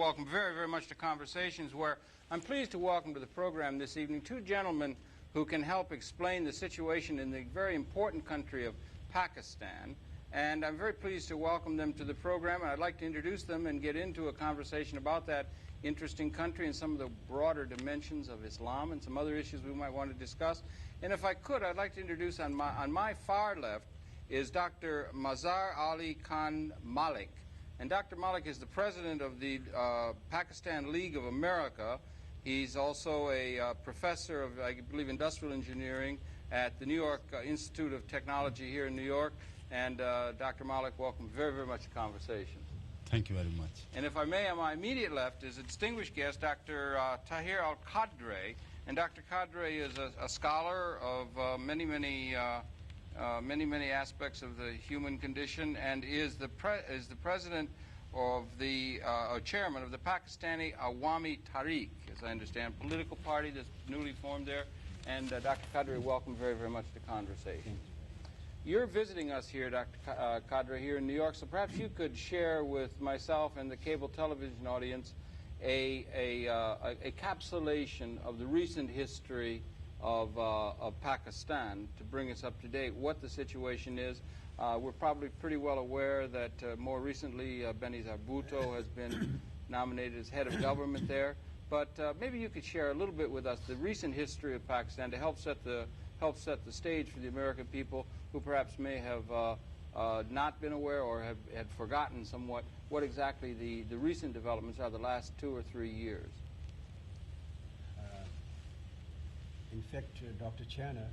welcome very, very much to Conversations, where I'm pleased to welcome to the program this evening two gentlemen who can help explain the situation in the very important country of Pakistan. And I'm very pleased to welcome them to the program, and I'd like to introduce them and get into a conversation about that interesting country and some of the broader dimensions of Islam and some other issues we might want to discuss. And if I could, I'd like to introduce on my far left is Dr. Mazhar Ali Khan Malik. And Dr. Malik is the president of the Pakistan League of America. He's also a professor of, I believe, industrial engineering at the New York Institute of Technology here in New York. And Dr. Malik, welcome very, very much to Conversations. Thank you very much. And if I may, on my immediate left is a distinguished guest, Dr. Tahir Al-Qadri. And Dr. Qadri is a scholar of many aspects of the human condition, and is the president of the chairman of the Pakistani Awami Tariq, as I understand, political party that's newly formed there. And Dr. Qadri, welcome very, very much to Conversation. You're visiting us here, Dr. Qadri, here in New York, so perhaps you could share with myself and the cable television audience a capsulation of the recent history of Pakistan to bring us up to date, what the situation is. We're probably pretty well aware that more recently Benazir Bhutto has been nominated as head of government there. But maybe you could share a little bit with us the recent history of Pakistan to help set the stage for the American people who perhaps may have not been aware or had forgotten somewhat what exactly the recent developments are the last 2 or 3 years. In fact, Dr. Chana,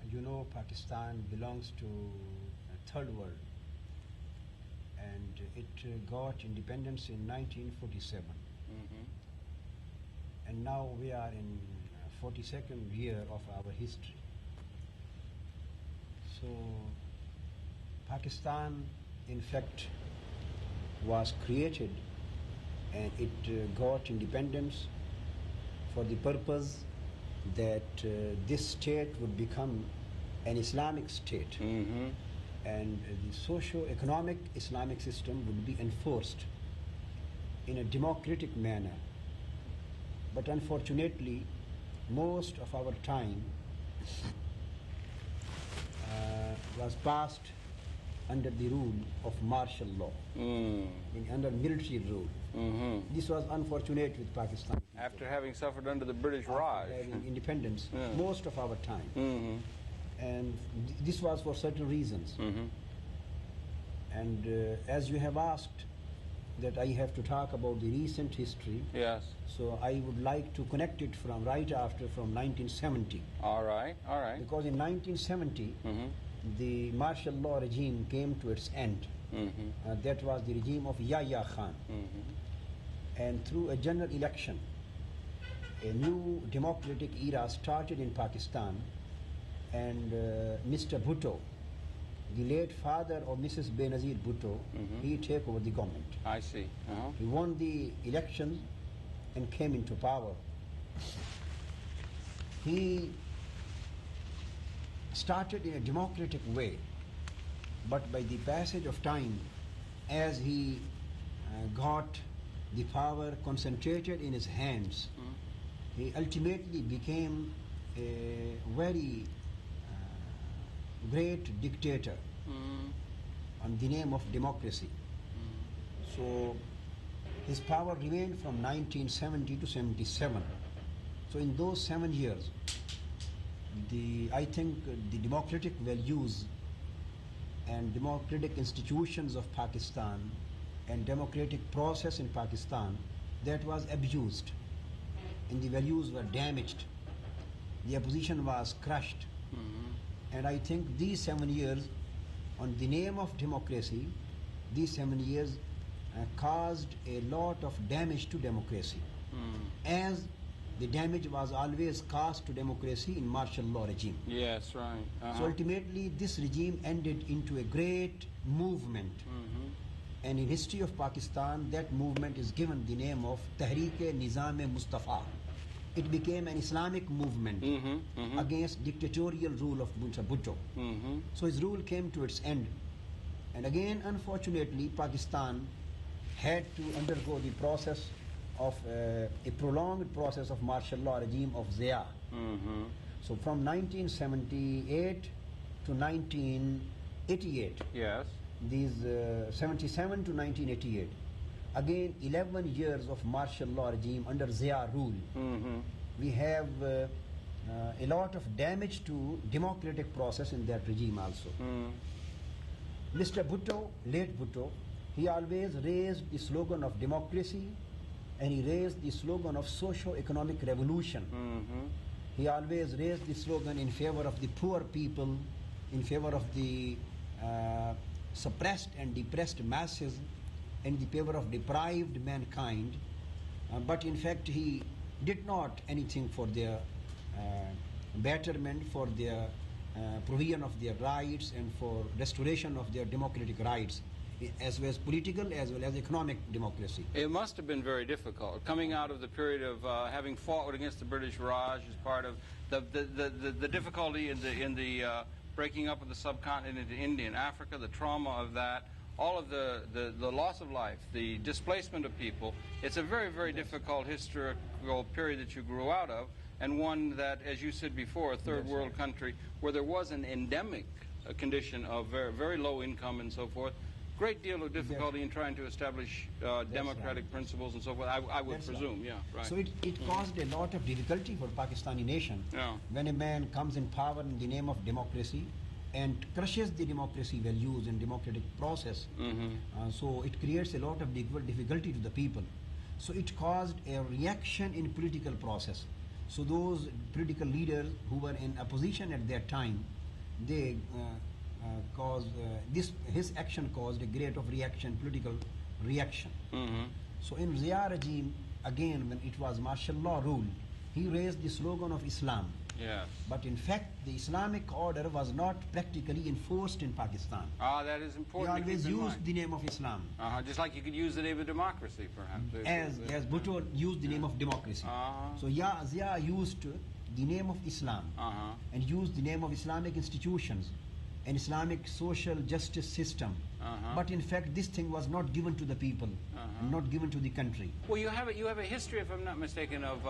you know Pakistan belongs to third world, and it got independence in 1947. Mm-hmm. And now we are in 42nd year of our history. So Pakistan, in fact, was created and it got independence for the purpose that this state would become an Islamic state. Mm-hmm. And the socio-economic Islamic system would be enforced in a democratic manner. But unfortunately, most of our time was passed under the rule of martial law, under military rule. Mm-hmm. This was unfortunate with Pakistan. After having suffered under the British Raj. Having independence, most of our time. Mm-hmm. And this was for certain reasons. Mm-hmm. And as you have asked, that I have to talk about the recent history. Yes. So I would like to connect it from 1970. All right, all right. Because in 1970, the martial law regime came to its end. Mm-hmm. That was the regime of Yahya Khan. Mm-hmm. And through a general election, a new democratic era started in Pakistan, and Mr. Bhutto, the late father of Mrs. Benazir Bhutto, he took over the government. I see. Uh-huh. He won the election and came into power. He started in a democratic way, but by the passage of time, as he got the power concentrated in his hands, he ultimately became a very great dictator on the name of democracy. So his power remained from 1970 to 77. So in those 7 years, I think the democratic values and democratic institutions of Pakistan and democratic process in Pakistan, that was abused, and the values were damaged. The opposition was crushed. And I think these 7 years, on the name of democracy, these 7 years caused a lot of damage to democracy. As the damage was always caused to democracy in martial law regime. Yes, right. Uh-huh. So ultimately this regime ended into a great movement. And in history of Pakistan, that movement is given the name of Tehreek-e-Nizam-e-Mustafa. It became an Islamic movement against dictatorial rule of Mr. Bhutto. So his rule came to its end. And again, unfortunately, Pakistan had to undergo the process of a prolonged process of martial law regime of Zia. So from 1978 to 1988, Yes. these 77 to 1988, again 11 years of martial law regime under Zia rule. We have a lot of damage to democratic process in that regime also. Mr. Bhutto, late Bhutto, he always raised the slogan of democracy, and he raised the slogan of socio-economic revolution. He always raised the slogan in favor of the poor people, in favor of the suppressed and depressed masses, in the favor of deprived mankind. But in fact, he did not anything for their betterment, for their provision of their rights, and for restoration of their democratic rights, as well as political as well as economic democracy. It must have been very difficult coming out of the period of having fought against the British Raj as part of the difficulty in the breaking up of the subcontinent into India and Africa, the trauma of that, all of the loss of life, the displacement of people. It's a very, very difficult historical period that you grew out of, and one that, as you said before, a third world country where there was an endemic condition of very, very low income and so forth. Great deal of difficulty in trying to establish democratic principles and so forth, I would presume, yeah, right. So it caused a lot of difficulty for Pakistani nation when a man comes in power in the name of democracy and crushes the democracy values and democratic process. So it creates a lot of difficulty to the people. So it caused a reaction in political process. So those political leaders who were in opposition at that time, they caused his action caused a great of reaction, political reaction. So in Zia regime, again, when it was martial law rule, he raised the slogan of Islam. Yes. But in fact, the Islamic order was not practically enforced in Pakistan. That is He important. always used the name of Islam, Just like you could use the name of democracy, perhaps. as Bhutto used the name of democracy. So Zia used the name of Islam and used the name of Islamic institutions, an Islamic social justice system. But in fact, this thing was not given to the people, not given to the country. Well, you have a history, if I'm not mistaken, of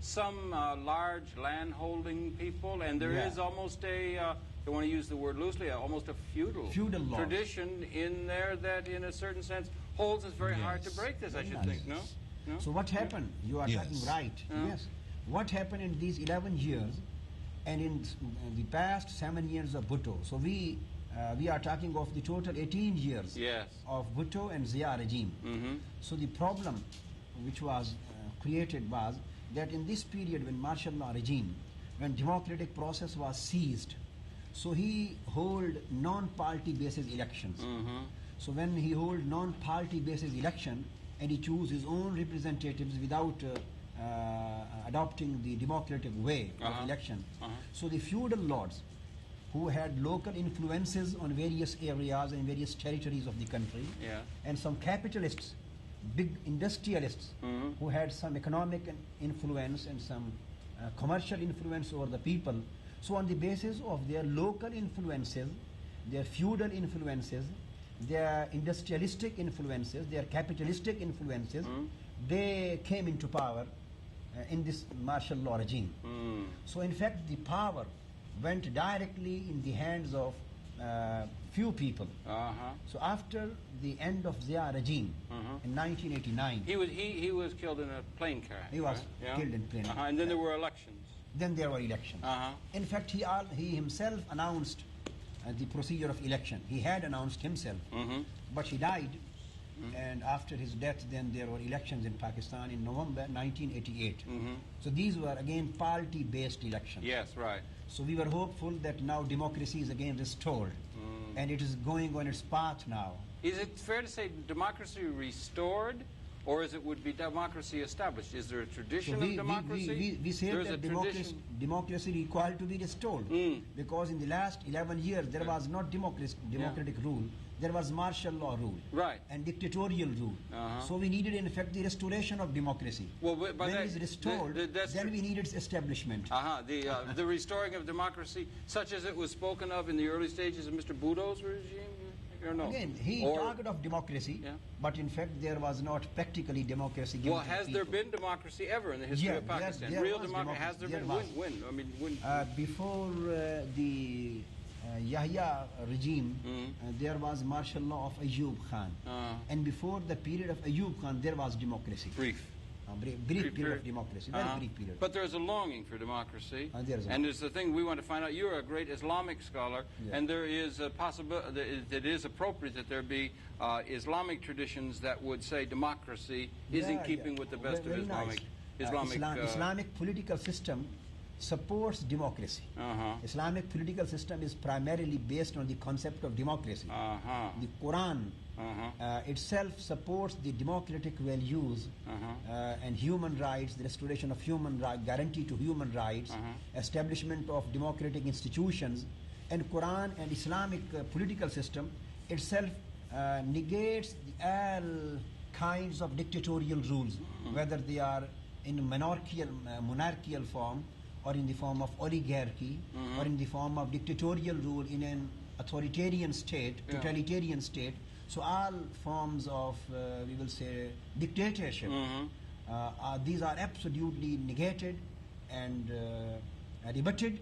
some large land-holding people, and there is almost a, I want to use the word loosely, almost a feudal laws. tradition in there that, in a certain sense, holds us very hard to break this, I should think, no? So what happened? You are talking right. Yes. What happened in these 11 years and in the past 7 years of Bhutto? So we are talking of the total 18 years of Bhutto and Zia regime. So the problem which was created was that in this period when martial law regime, when democratic process was seized, so he hold non-party basis elections. So when he hold non-party basis election and he choose his own representatives without adopting the democratic way of election, so the feudal lords who had local influences on various areas and various territories of the country, and some capitalists, big industrialists who had some economic influence and some commercial influence over the people. So on the basis of their local influences, their feudal influences, their industrialistic influences, their capitalistic influences, they came into power in this martial law regime. So in fact, the power went directly in the hands of few people. So after the end of Zia regime in 1989, he was killed in a plane crash. he was killed in plane. And then there were elections. Then there were elections. In fact, he himself announced the procedure of election. He had announced himself, but he died. And after his death, then there were elections in Pakistan in November 1988. So these were again party-based elections. Yes, right. So we were hopeful that now democracy is again restored, and it is going on its path now. Is it fair to say democracy restored, or would be democracy established? Is there a tradition of democracy? We say that democracy required to be restored, because in the last 11 years there was not democratic rule. There was martial law rule and dictatorial rule. So we needed, in fact, the restoration of democracy. Well, when it is restored, then we need its establishment. The restoring of democracy, such as it was spoken of in the early stages of Mr. Bhutto's regime? or no? Again, he talked of democracy, but in fact there was not practically democracy given Well, to the has there people. been democracy ever in the history of Pakistan? there Real was democracy? Has there been? was. When? I mean, when? Before the Yahya regime, there was martial law of Ayub Khan. And before the period of Ayub Khan, there was democracy. Brief. Brief period of democracy, very brief period. But there's a longing for democracy, and it's the thing we want to find out. You're a great Islamic scholar, and there is a possibility that it is appropriate that there be Islamic traditions that would say democracy is in keeping with the best of Islamic. Islamic political system supports democracy. Islamic political system is primarily based on the concept of democracy. The Quran itself supports the democratic values and human rights, the restoration of human rights, guarantee to human rights, establishment of democratic institutions, and Quran and Islamic political system itself negates all kinds of dictatorial rules, whether they are in monarchical form, or in the form of oligarchy, or in the form of dictatorial rule in an authoritarian state, totalitarian state. So all forms of, we will say, dictatorship, these are absolutely negated and rebutted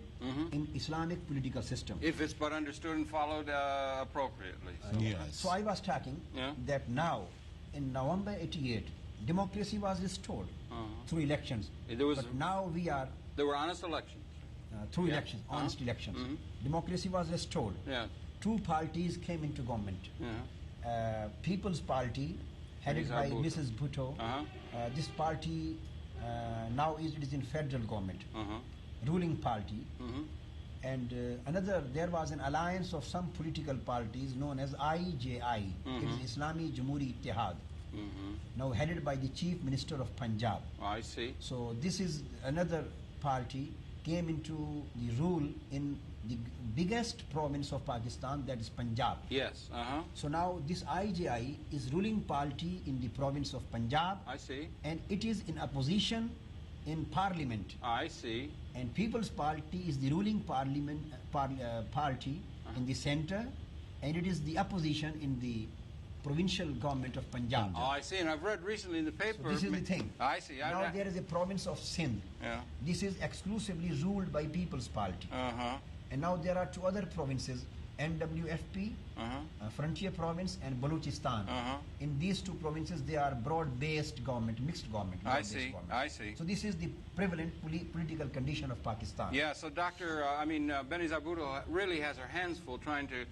in Islamic political system. If it's but understood and followed appropriately. So I was talking that now, in November 88, democracy was restored through elections. But now we are... There were honest elections. Through elections, honest elections. Democracy was restored. Two parties came into government. People's Party, headed by Mrs. Bhutto. This party now it is in federal government, ruling party. And there was an alliance of some political parties known as IJI, it is Islami Jamhuri Ittihad, now headed by the Chief Minister of Punjab. I see. So this is another party came into the rule in the biggest province of Pakistan, that is Punjab. Yes. So now this IJI is ruling party in the province of Punjab. I see. And it is in opposition in parliament. I see. And People's Party is the ruling party in the center, and it is the opposition in the provincial government of Punjab. Oh, I see. And I've read recently in the paper... So this is the thing. I see. Now there is a province of Sindh. This is exclusively ruled by People's Party. And now there are two other provinces, NWFP, Frontier Province, and Balochistan. In these two provinces, they are broad-based government, mixed government. I see. So this is the prevalent political condition of Pakistan. Yeah, so Dr. Benazir Bhutto really has her hands full trying to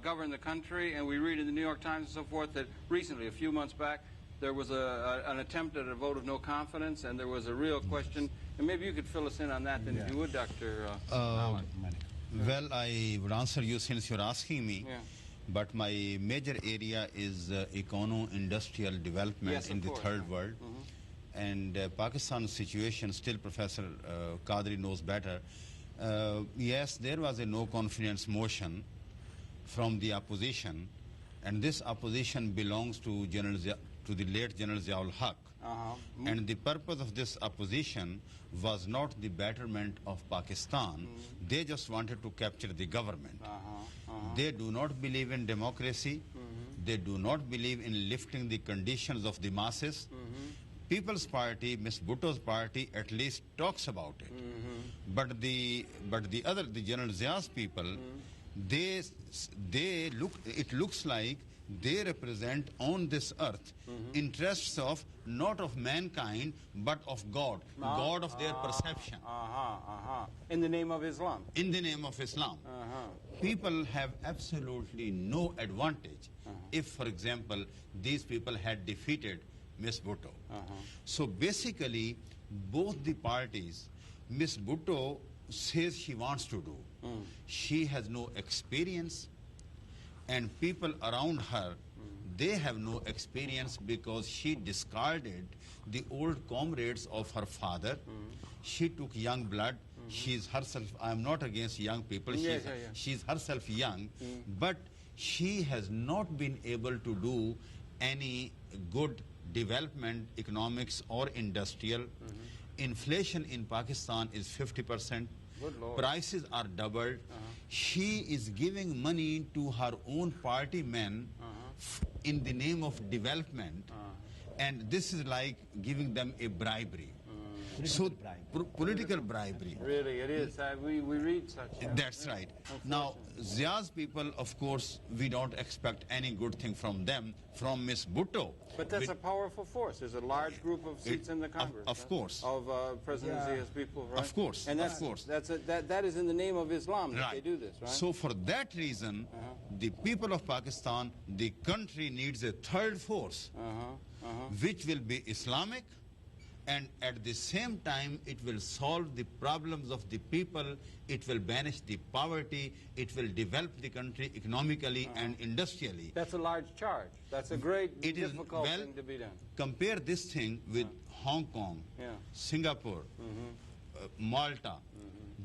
govern the country, and we read in the New York Times and so forth that recently, a few months back, there was an attempt at a vote of no confidence, and there was a real question. And maybe you could fill us in on that, then, if you would, Dr. Well, I would answer you since you're asking me. But my major area is econo-industrial development in the third world. And Pakistan's situation, still Professor Qadri knows better. Yes, there was a no-confidence motion from the opposition, and this opposition belongs to the late General Ziaul Haq. And the purpose of this opposition was not the betterment of Pakistan. They just wanted to capture the government. They do not believe in democracy. They do not believe in lifting the conditions of the masses. People's Party, Ms. Bhutto's party, at least talks about it. But the General Zia's people, it looks like they represent on this earth interests of not of mankind but of God, God of their perception. In the name of Islam. In the name of Islam. People have absolutely no advantage if, for example, these people had defeated Ms. Bhutto. So basically, both the parties, Ms. Bhutto says she wants to do. She has no experience, and people around her, they have no experience because she discarded the old comrades of her father. She took young blood. She's herself, I'm not against young people, she's herself young, but she has not been able to do any good development, economics or industrial. Inflation in Pakistan is 50%. Prices are doubled. she is giving money to her own party men in the name of development, and this is like giving them a bribery. So political bribery. Really, it is. We read such. That's right. Now, Zia's people, of course, we don't expect any good thing from them, from Miss Bhutto. But that's a powerful force. There's a large group of seats in the Congress. Of course. Of President Zia's people, right? Of course. And that's, of course. That is in the name of Islam that right. they do this, right? So for that reason, the people of Pakistan, the country needs a third force, which will be Islamic, and at the same time it will solve the problems of the people, it will banish the poverty, it will develop the country economically and industrially. That's a large charge. That's a great, difficult thing to be done. Compare this thing with Hong Kong, Singapore, Malta.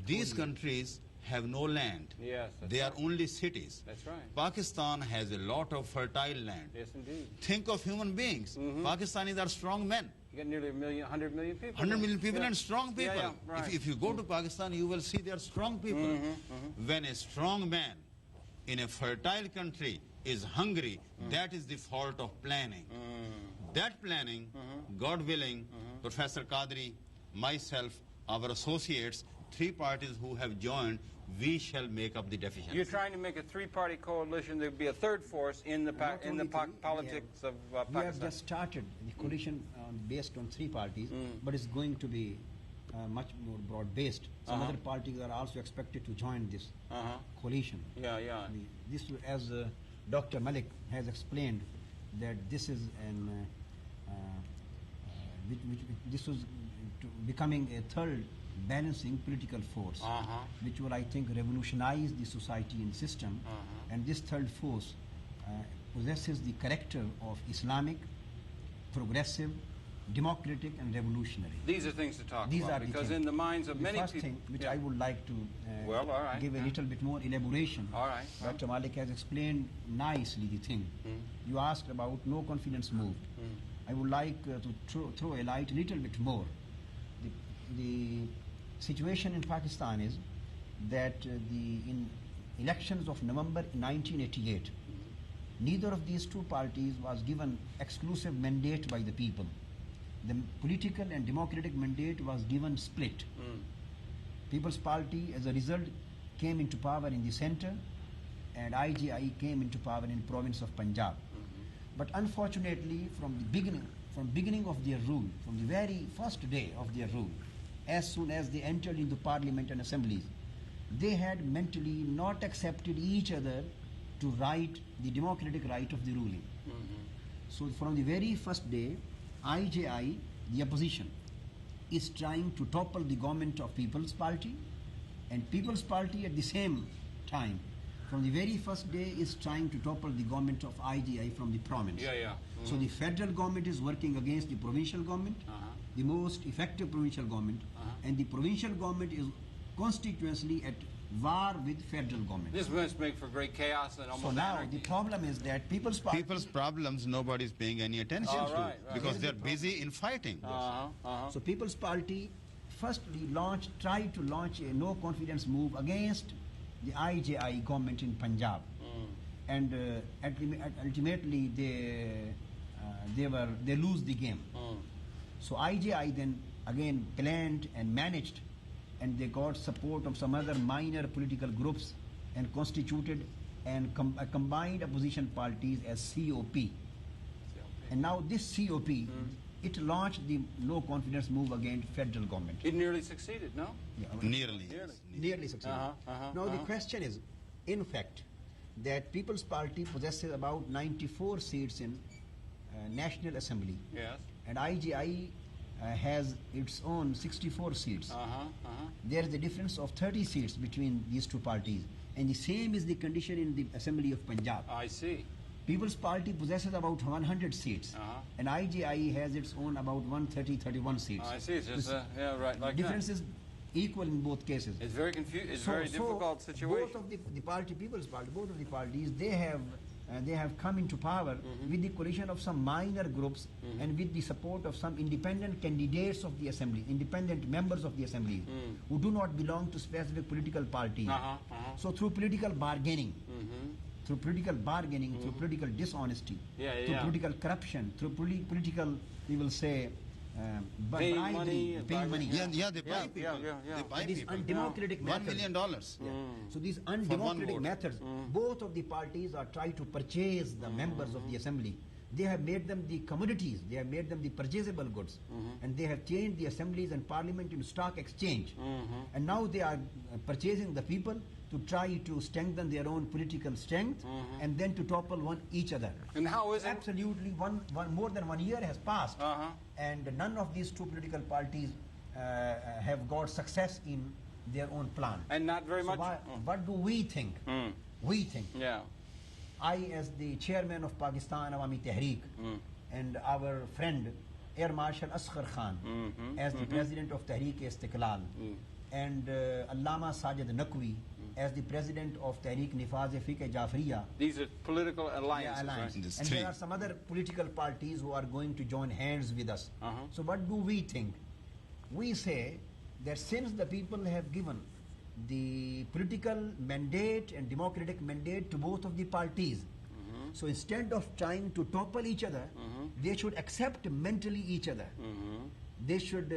These countries have no land. Yes, they are only cities. That's right. Pakistan has a lot of fertile land. Yes, indeed. Think of human beings. Pakistanis are strong men. You get nearly 100 million people. 100 million people and strong people. Yeah, right. If you go to Pakistan, you will see they are strong people. When a strong man in a fertile country is hungry, that is the fault of planning. That planning, God willing, Professor Qadri, myself, our associates, 3 parties who have joined, we shall make up the deficiency. You're trying to make a 3-party coalition. There would be a third force in the politics of Pakistan. We have just started the coalition based on 3 parties, but it's going to be much more broad-based. Some other parties are also expected to join this coalition. This, as Dr. Malik has explained, that this is this was becoming a third balancing political force, which will, I think, revolutionize the society and system. And this third force possesses the character of Islamic, progressive, democratic, and revolutionary. These are things to talk These about, are because the in the minds of many people... The first people... thing which I would like to give a little bit more elaboration. Dr. Malik has explained nicely the thing. You asked about no confidence move. I would like to throw a light a little bit more. The situation in Pakistan is that in elections of November 1988, neither of these 2 parties was given exclusive mandate by the people. The political and democratic mandate was given split. People's Party, as a result, came into power in the center, and IGI came into power in the province of Punjab. But unfortunately, from beginning of their rule, from the very first day of their rule, as soon as they entered into parliament and assemblies, they had mentally not accepted each other to the democratic right of the ruling. So from the very first day, IJI, the opposition, is trying to topple the government of People's Party, and People's Party at the same time, from the very first day, is trying to topple the government of IGI from the province. So the federal government is working against the provincial government, the most effective provincial government, and the provincial government is constitutionally at war with federal government. This must make for great chaos and almost now anarchy. The problem is that People's problems nobody is paying any attention to because they're busy in fighting. So People's Party firstly tried to launch a no confidence move against the IJI government in Punjab, and ultimately they lose the game. So IJI then again planned and managed, and they got support of some other minor political groups and constituted and combined opposition parties as COP. And now this COP, it launched the no confidence move against federal government. It nearly succeeded, no? Nearly succeeded. Now the question is, in fact, that People's Party possesses about 94 seats in National Assembly. And IGI has its own 64 seats. There is a difference of 30 seats between these 2 parties. And the same is the condition in the Assembly of Punjab. I see. People's Party possesses about 100 seats, and IGI has its own about 131 seats. I see. It's just like difference is equal in both cases. It's very confusing. It's very difficult situation. Both of the party, People's Party, both of the parties, they have they have come into power with the coalition of some minor groups and with the support of some independent candidates of the assembly, independent members of the assembly who do not belong to specific political parties. So through political bargaining, through political bargaining, through political dishonesty, through political corruption, through political, we will say, paying money. Yeah, they buy people. They buy these people. undemocratic $1 methods. million. So these undemocratic methods, both of the parties are trying to purchase the members of the assembly. They have made them the commodities, they have made them the purchasable goods, and they have changed the assemblies and parliament into stock exchange. And now they are purchasing the people to try to strengthen their own political strength and then to topple each other. And how is it? Absolutely, more than 1 year has passed, and none of these two political parties have got success in their own plan. And not very much. What do we think? We think. Yeah. I, as the chairman of Pakistan Awami Tehreek, and our friend Air Marshal Asghar Khan, as the president of Tehreek-e-Istiqlal, and Allama Sajid Naqvi, as the president of Tehreek Nifaz-e-Fiqh Jafriya. These are political alliances, alliance. right? And there are some other political parties who are going to join hands with us. So what do we think? We say that since the people have given the political mandate and democratic mandate to both of the parties, so instead of trying to topple each other, they should accept mentally each other. They should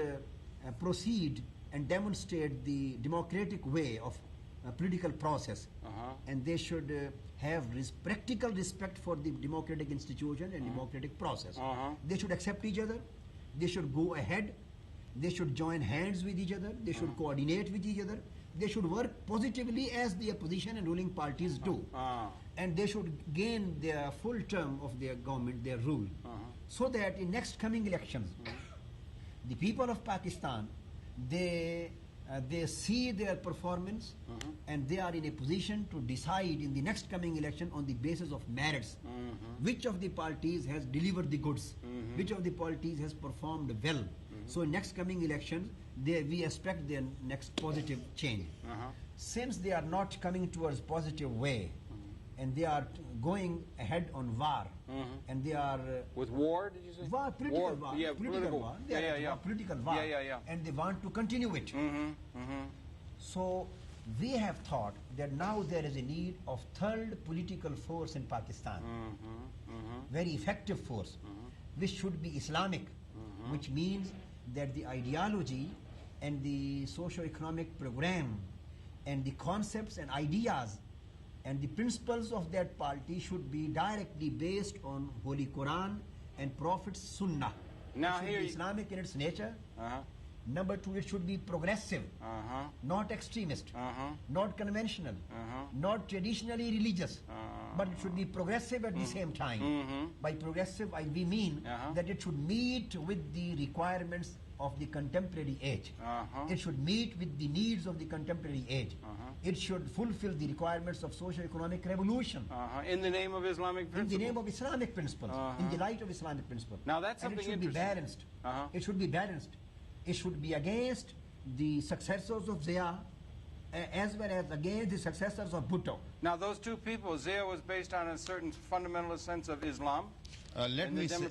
proceed and demonstrate the democratic way of political process, and they should have practical respect for the democratic institution and democratic process. They should accept each other, they should go ahead, they should join hands with each other, they should coordinate with each other, they should work positively as the opposition and ruling parties do, and they should gain their full term of their government, their rule, so that in next coming elections, the people of Pakistan, they see their performance, and they are in a position to decide in the next coming election on the basis of merits, which of the parties has delivered the goods, which of the parties has performed well. So in next coming election, we expect their next positive change. Since they are not coming towards positive way, and they are going ahead on war, and they are with war, did you say? War, political war. Yeah, political war. They are at political war. And they want to continue it. So we have thought that now there is a need of third political force in Pakistan, very effective force, which should be Islamic, which means that the ideology and the socio-economic program and the concepts and ideas and the principles of that party should be directly based on Holy Quran and Prophet's Sunnah. Now it should here be Islamic in its nature. Number two, it should be progressive, not extremist, not conventional, not traditionally religious, but it should be progressive at the same time. By progressive, we mean that it should meet with the requirements of the contemporary age. It should meet with the needs of the contemporary age. It should fulfill the requirements of socio-economic revolution. In the name of Islamic principles. In the name of Islamic principles, in the light of Islamic principles. Now that's and something it should be balanced. It should be balanced. It should be against the successors of Zia, as well as against the successors of Bhutto. Now those two people, Zia was based on a certain fundamentalist sense of Islam. Let me say,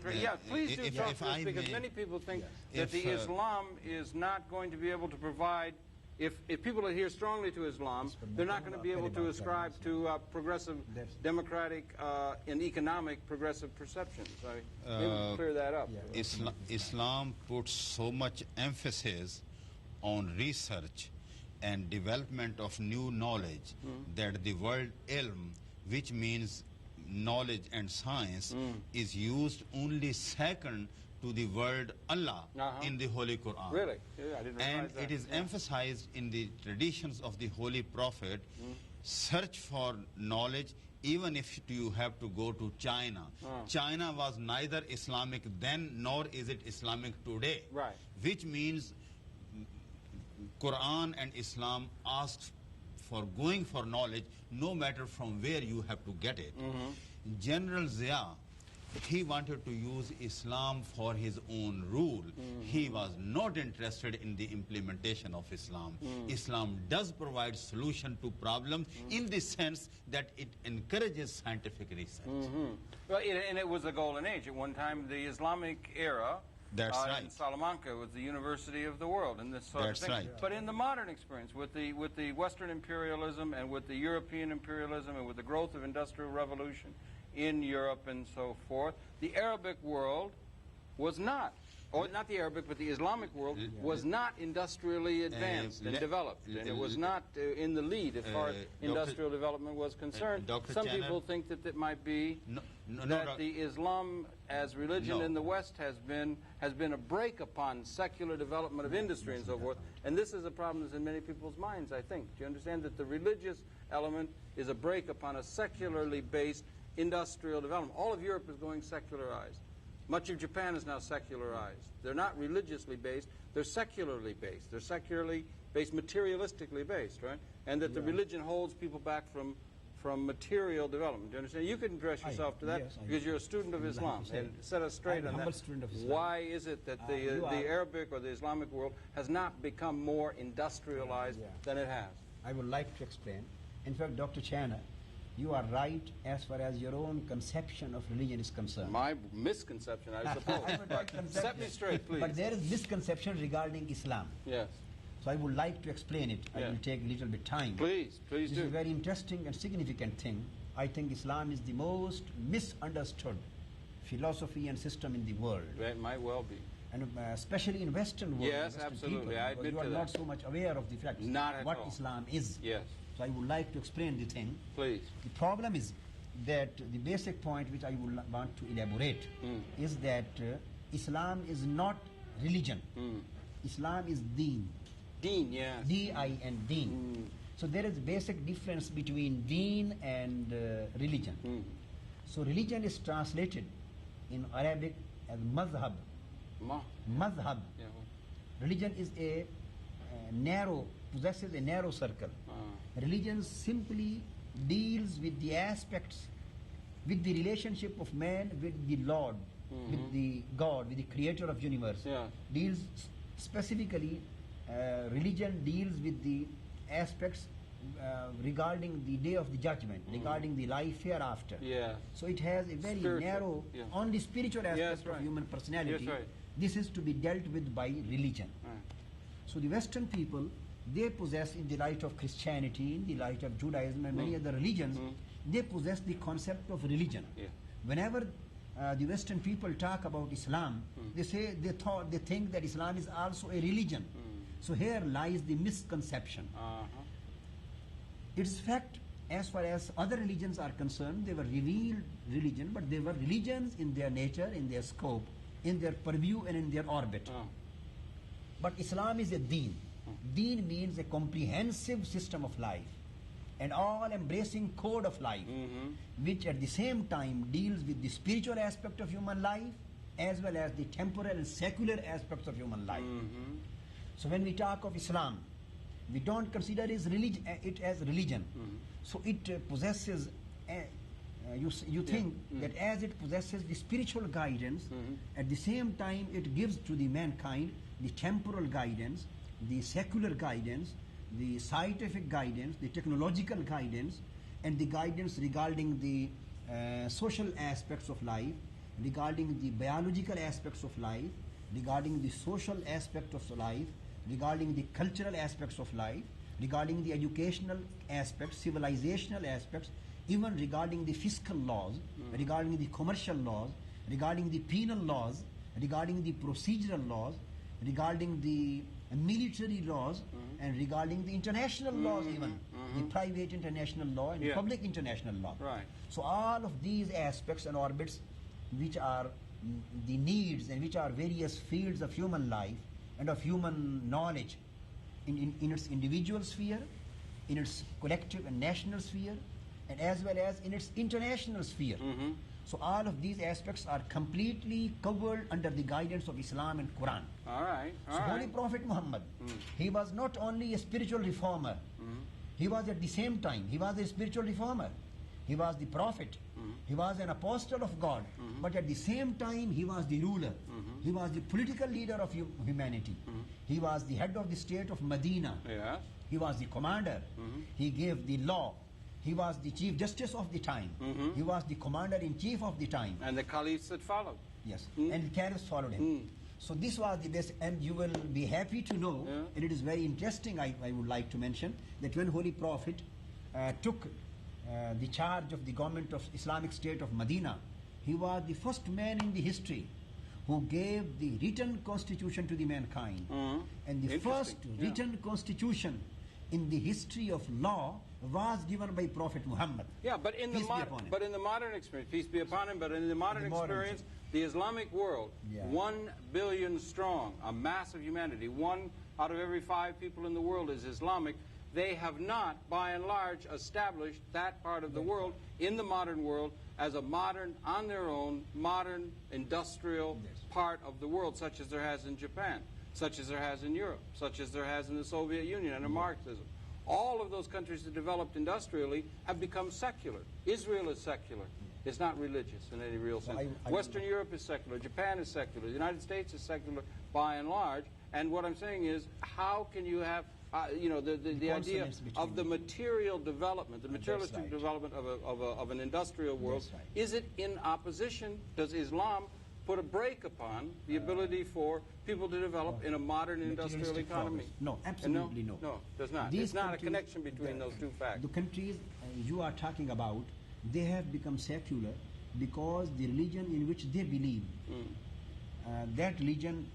please do talk to us, because many people think that the Islam is not going to be able to provide. If people adhere strongly to Islam, they're not going to be able to ascribe to progressive, democratic, and economic progressive perceptions. Maybe clear that up. Islam puts so much emphasis on research and development of new knowledge that the word ilm, which means knowledge and science, is used only second to the word Allah in the Holy Quran. Really? Yeah, I didn't realize and that. it is emphasized in the traditions of the Holy Prophet, search for knowledge even if you have to go to China. China was neither Islamic then nor is it Islamic today. Right. Which means Quran and Islam asks for going for knowledge no matter from where you have to get it. General Zia he wanted to use Islam for his own rule. He was not interested in the implementation of Islam. Islam does provide solution to problems in the sense that it encourages scientific research. Well, and it was a golden age. At one time, the Islamic era That's right. in Salamanca was the university of the world, and this sort That's of thing. right. But in the modern experience, with the Western imperialism and with the European imperialism and with the growth of industrial revolution in Europe and so forth, the Arabic world was not, or not the Arabic, but the Islamic world was not industrially advanced and developed, and it was not in the lead as far as industrial development was concerned. Dr. Some Channer, people think that it might be that the Islam as religion in the West has been a break upon secular development of industry and so forth, and this is a problem that's in many people's minds, I think. Do you understand that the religious element is a break upon a secularly based industrial development? All of Europe is going secularized. Much of Japan is now secularized. They're not religiously based, they're secularly based. They're secularly based, materialistically based, right? And that the religion holds people back from material development. Do you understand? You can address yourself to that because you're a student of Islam. And set us straight on that. Why is it that the Arabic or the Islamic world has not become more industrialized than it has? I would like to explain. In fact, Dr. Channer, you are right as far as your own conception of religion is concerned. My misconception, I suppose. Set me straight, please. But there is misconception regarding Islam. Yes. So I would like to explain it. I will take a little bit time. Please do. This is a very interesting and significant thing. I think Islam is the most misunderstood philosophy and system in the world. It might well be. And especially in Western world. Yes, Western absolutely. People, I admit you are to not that. so much aware of the fact Not at what all. Islam is. Yes. So I would like to explain the thing. Please. The problem is that the basic point which I would want to elaborate is that Islam is not religion. Islam is deen. Deen, yes. D-I-N, deen. So there is a basic difference between deen and religion. So religion is translated in Arabic as mazhab. Mazhab. Yeah. Religion is a narrow, possesses a narrow circle. Religion simply deals with the aspects, with the relationship of man with the Lord, with the God, with the creator of universe. Yeah. Deals specifically, religion deals with the aspects regarding the day of the judgment, regarding the life hereafter. Yeah. So it has a very Spiritual, narrow, yeah. on the spiritual aspect Yes, right. of human personality. Yes, right. This is to be dealt with by religion. Right. So the Western people, they possess, in the light of Christianity, in the light of Judaism and many other religions, they possess the concept of religion. Yeah. Whenever the Western people talk about Islam, they say they think that Islam is also a religion. So here lies the misconception. It's fact, as far as other religions are concerned, they were revealed religion, but they were religions in their nature, in their scope, in their purview and in their orbit. But Islam is a deen. Deen means a comprehensive system of life, an all-embracing code of life, which at the same time deals with the spiritual aspect of human life as well as the temporal and secular aspects of human life. So when we talk of Islam, we don't consider it as religion. So it possesses, you think that as it possesses the spiritual guidance, at the same time it gives to the mankind the temporal guidance, the secular guidance, the scientific guidance, the technological guidance, and the guidance regarding the social aspects of life, regarding the biological aspects of life, regarding the social aspect of life, regarding the cultural aspects of life, regarding the educational aspects, civilizational aspects, even regarding the fiscal laws, regarding the commercial laws, regarding the penal laws, regarding the procedural laws, regarding the military laws, and regarding the international laws even, the private international law and public international law. Right. So all of these aspects and orbits, which are the needs and which are various fields of human life and of human knowledge in its individual sphere, in its collective and national sphere, and as well as in its international sphere. So all of these aspects are completely covered under the guidance of Islam and Quran. All right. So Holy Prophet Muhammad, he was not only a spiritual reformer, he was at the same time, he was a spiritual reformer. he was the prophet, he was an apostle of God, but at the same time he was the ruler, he was the political leader of humanity, he was the head of the state of Medina, Yes. he was the commander, he gave the law, he was the chief justice of the time, he was the commander-in-chief of the time. And the caliphs that followed. Yes, and the caliphs followed him. So this was the best, and you will be happy to know, and it is very interesting, I would like to mention, that when Holy Prophet took the charge of the government of Islamic State of Medina, he was the first man in the history who gave the written constitution to the mankind. And the first written constitution in the history of law was given by Prophet Muhammad. Yeah, but in the modern experience, peace be upon him, but in the modern experience, the Islamic world, 1 billion strong, a mass of humanity, 1 out of every 5 people in the world is Islamic. They have not, by and large, established that part of the world in the modern world as a modern, on their own, modern industrial part of the world, such as there has in Japan, such as there has in Europe, such as there has in the Soviet Union under Marxism. All of those countries that developed industrially have become secular. Israel is secular. It's not religious in any real sense. Western Europe is secular. Japan is secular. The United States is secular by and large. And what I'm saying is, how can you have, the idea of the material development, the materialistic development of an industrial world, is it in opposition? Does Islam put a brake upon the ability for people to develop in a modern industrial economy? No, absolutely no. No, does not. It's not a connection between those two facts. The countries you are talking about, they have become secular because the religion in which they believe, that religion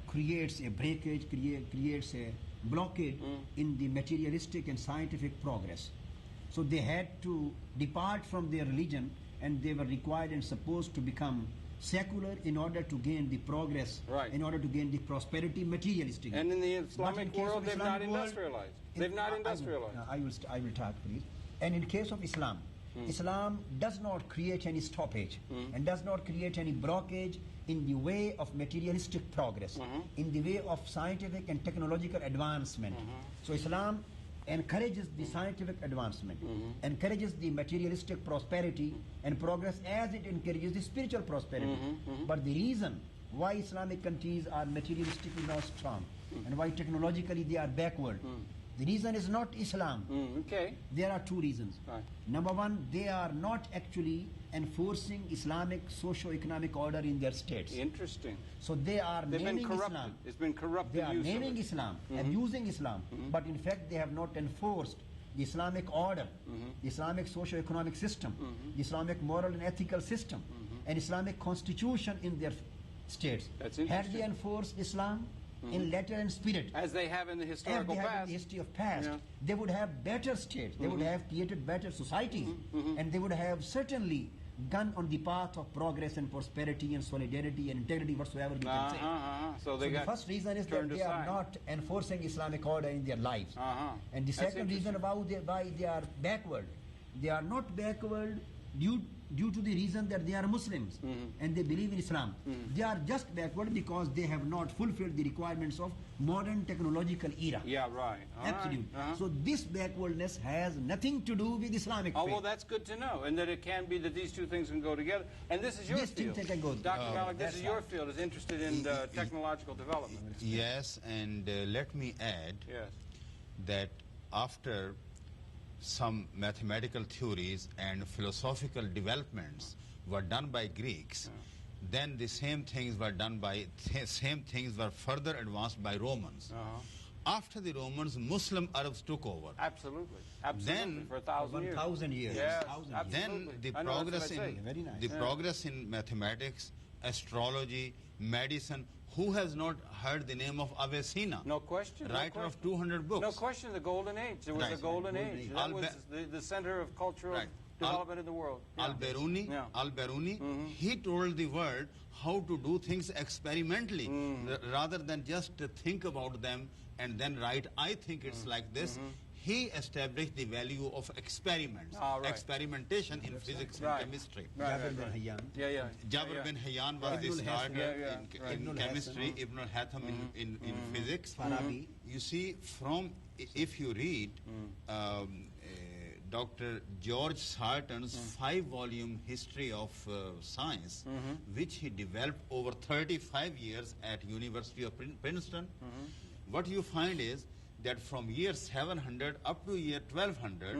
creates a breakage, creates a blockade in the materialistic and scientific progress. So they had to depart from their religion, and they were required and supposed to become secular in order to gain the progress, in order to gain the prosperity materialistic. And in the Islamic world, they've not industrialized. They've not industrialized. I will talk, please. And in case of Islam, Islam does not create any stoppage and does not create any blockage in the way of materialistic progress, in the way of scientific and technological advancement. So Islam encourages the scientific advancement, encourages the materialistic prosperity and progress as it encourages the spiritual prosperity. But the reason why Islamic countries are materialistically not strong and why technologically they are backward, the reason is not Islam. There are 2 reasons. Number 1, they are not actually enforcing Islamic socio-economic order in their states. Interesting. So they are naming Islam. It's been corrupted. They are naming Islam, abusing Islam, but in fact they have not enforced the Islamic order, the Islamic socio-economic system, the Islamic moral and ethical system, and Islamic constitution in their states. That's Had interesting. they enforced Islam in letter and spirit, as they have in the historical past, in the history of past, they would have better states, they would have created better societies, and they would have certainly gone on the path of progress and prosperity and solidarity and integrity, whatsoever we can say. So The first reason is that they are not enforcing Islamic order in their lives. And the second reason why they are backward, they are not backward due to the reason that they are Muslims and they believe in Islam. They are just backward because they have not fulfilled the requirements of modern technological era. Absolutely. So this backwardness has nothing to do with Islamic faith. Well, that's good to know, and that it can be that these two things can go together. And this is your field. Dr. Malik, this is your field, is interested in technological development. Yes, and let me add that after some mathematical theories and philosophical developments were done by Greeks, then the same things were further advanced by Romans. After the Romans, Muslim Arabs took over. Absolutely. Then for 1,000 years. Yes. Then the progress in mathematics, astrology, medicine. Who has not heard the name of Avicenna? No question. Writer of 200 books. No question, the Golden Age. There was a Golden Age. That was the center of cultural development in the world. Al-Biruni, he told the world how to do things experimentally, rather than just think about them and then write, I think it's like this. He established the value of experiments, experimentation in physics and chemistry. Jabir bin Hayyan. Jabir bin Hayyan was the starter in chemistry, Ibn al-Haytham in physics. Farabi. You see, if you read Dr. George Sarton's 5-volume history of science, which he developed over 35 years at University of Princeton. What you find is that from year 700 up to year 1200,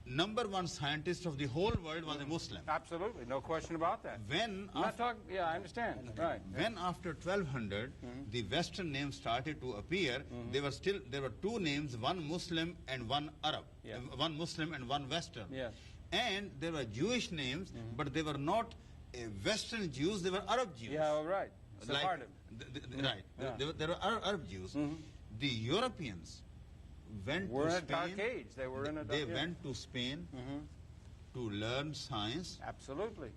number one scientist of the whole world was a Muslim. Absolutely, no question about that. Yeah, I understand. Right. When after 1200, the Western names started to appear, there were two names, one Muslim and one Arab, one Muslim and one Western. Yes. And there were Jewish names, but they were not Western Jews; they were Arab Jews. Yeah, right. Sephardim. Right. Yeah. There were Arab Jews. The Europeans went We're to in a dark age. They were in a dark They age. went to Spain to learn science. Absolutely.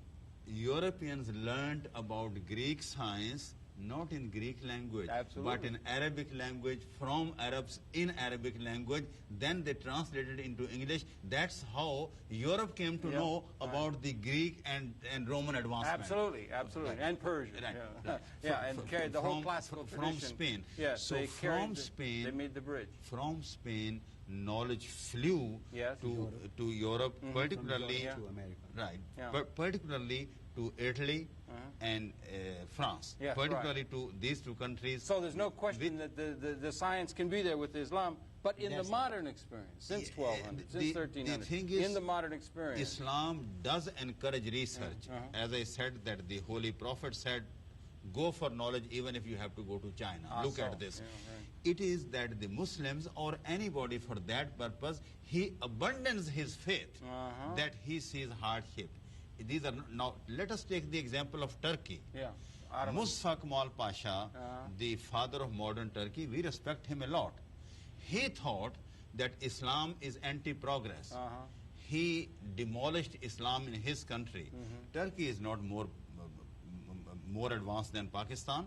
Europeans learned about Greek science not in Greek language, Absolutely. but in Arabic language, from Arabs in Arabic language. Then they translated into English. That's how Europe came to know about the Greek and Roman advancement. Absolutely, absolutely. And Persian. Right, Yeah, right. yeah, and carried the whole classical from tradition. Spain. Yes, So they carried from Spain, they made the bridge. From Spain, knowledge flew Yes. to Europe, particularly to America. right, Yeah. particularly to Italy and France, Yes, particularly to these two countries. So there's no question that the science can be there with Islam, but in the modern experience, since 1200, since 1300, the thing is, in the modern experience. Islam does encourage research. As I said, that the Holy Prophet said, go for knowledge even if you have to go to China. Look at this. Yeah, right. It is that the Muslims or anybody for that purpose, he abandons his faith, that he sees hardship. These are now. Let us take the example of Turkey. Yeah. Mustafa Kemal Pasha, the father of modern Turkey, we respect him a lot. He thought that Islam is anti-progress. He demolished Islam in his country. Turkey is not more advanced than Pakistan.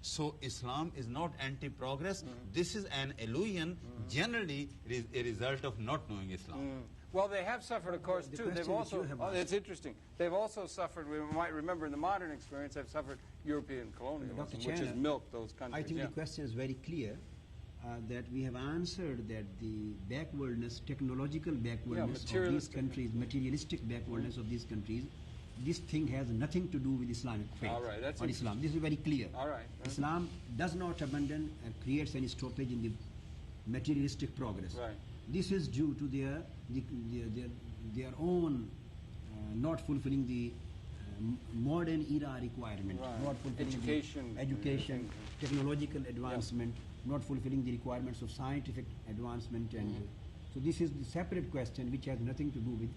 So Islam is not anti-progress. This is an illusion, generally a result of not knowing Islam. Well, they have suffered, of course, The too. They've question which you also, have it's asked. interesting, they've also suffered, we might remember in the modern experience, they've suffered European colonialism, Dr. which Chandler, has milked those countries. I think yeah. the question is very clear, that we have answered that the backwardness, technological backwardness of these materialistic. countries, materialistic backwardness of these countries, this thing has nothing to do with Islamic faith All right, that's or Islam. This is very clear. All right. Islam does not abandon and creates any stoppage in the materialistic progress. Right. This is due to their own not fulfilling the modern era requirement, Right. not fulfilling Education. education, technological advancement, not fulfilling the requirements of scientific advancement, and so this is the separate question which has nothing to do with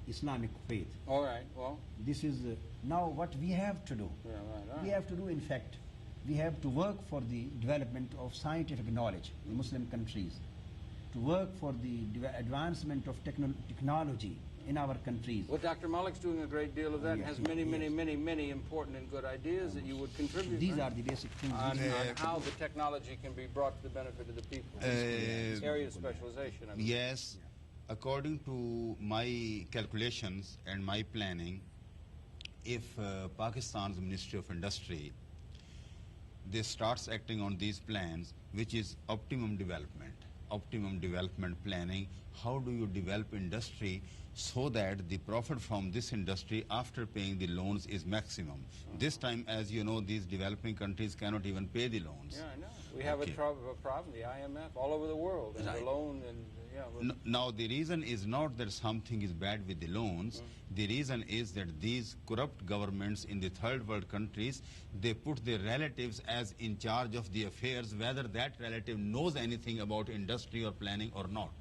Islamic faith. All right, well, This is now what we have to do. yeah, right. We have to do, in fact, we have to work for the development of scientific knowledge in Muslim countries, to work for the advancement of technology in our countries. Well, Dr. Malik's doing a great deal of that and Yes, has many, many, yes. many, many important and good ideas that you would contribute. These right? are the basic things. on, which we- on how the technology can be brought to the benefit of the people. Area of specialization. I mean. Yes, according to my calculations and my planning, if Pakistan's Ministry of Industry, they starts acting on these plans, which is optimum development planning, how do you develop industry so that the profit from this industry after paying the loans is maximum. This time, as you know, these developing countries cannot even pay the loans. Yeah, I know. We have Okay. a problem, the IMF, all over the world, and Right. the loan, and Now, the reason is not that something is bad with the loans. The reason is that these corrupt governments in the third world countries, they put their relatives as in charge of the affairs, whether that relative knows anything about industry or planning or not.